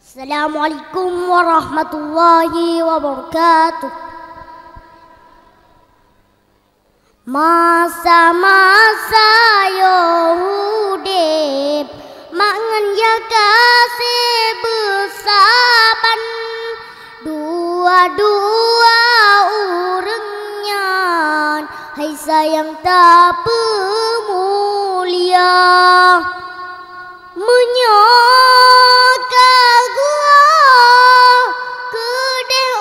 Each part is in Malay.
Assalamualaikum warahmatullahi wabarakatuh. Masa-masa Yahudib mangan ya kasih besaban dua-dua urengnya, hai sayang tak pemulia menyaka gua kedeh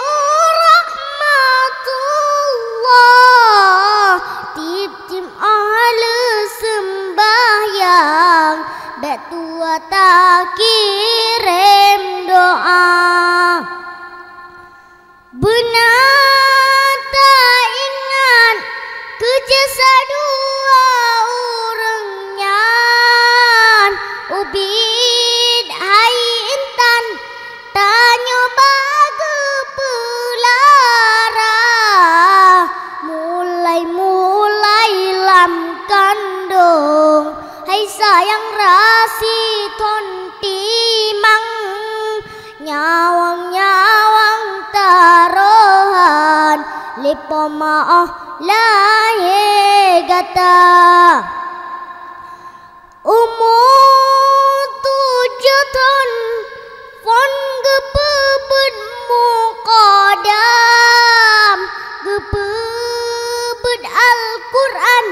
rahmatullah tip-tip ahli sembahyang betua tak kirim doa benar tak ingat kejasa dua orangnya ubid hai intan tanya baga pelara mulai lam kandung hai sayang rasi ton timang nyawang tarohan lipo maah lahe gata umur 7 tahun fon gepebet muqaddam gepebet Al-Quran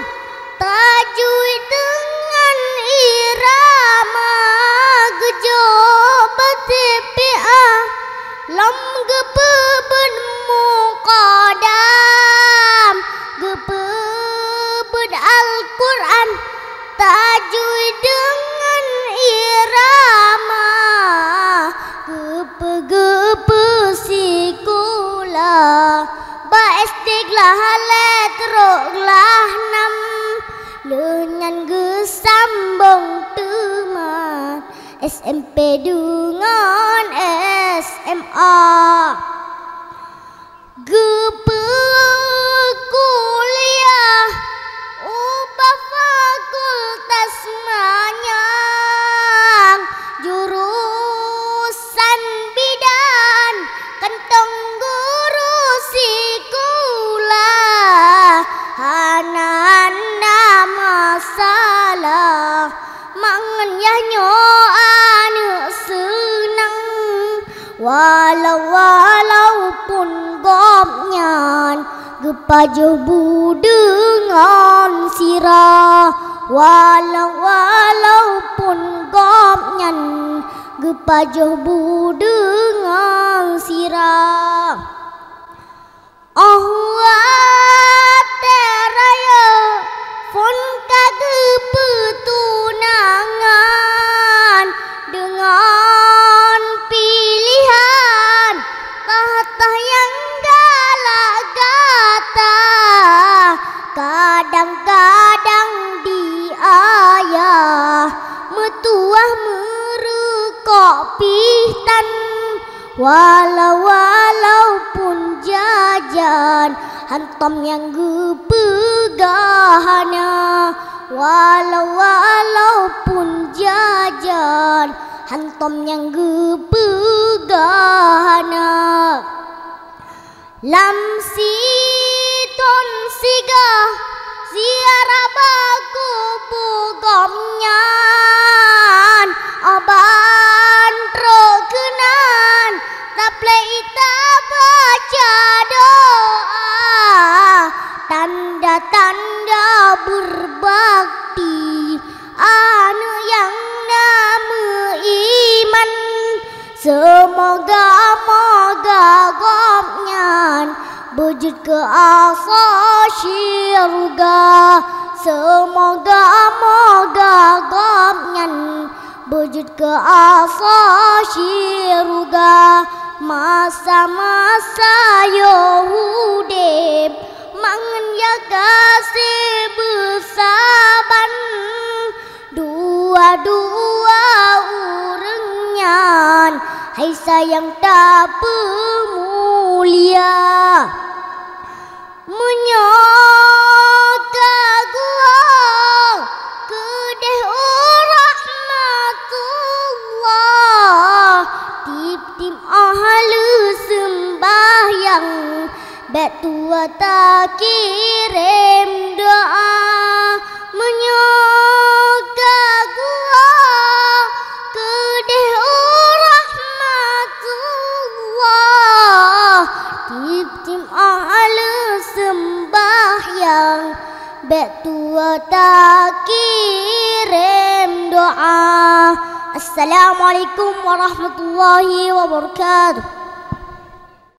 tajwid dengan irama gejobat TPA lam gepebet muqaddam gepebet Al-Quran tajwid dengan irama gepe-gepe sekolah ba SD glah letroklah 6 lengan gesambung teman SMP dengan SMA gepe kuliah ubah fakultas manyang jurusan bidan kentong guru sekolah hana masalah mangan ya anu senang walaupun gopnyan gepajobu dengan sirah walaupun gopnyan gepajobu dengan sirah teraya pun kepetunangan dengan pilihan kata yang galak-gata kadang-kadang diayah metuah merekok pihtan walaupun jajan hantam yang gepegahana walaupun jajan hantam yang gepegahana lam siton siga ziarah baku bugomnyan aban trokenan taple ita baca doa tanda-tanda berbakti anu yang nama iman semoga-moga gopnyan wujud ke asa syurga semoga-moga gopnyan wujud ke asa syurga masa-masa Yahudib mangan ya kasih besaban dua-dua urengnya hai sayang tak pemulia menyaka gua kedeh rahmatullah tua tak kirim doa menyoga gua kedih rahmatullah tim ahli sembahyang tua tak kirim doa. Assalamualaikum warahmatullahi wabarakatuh.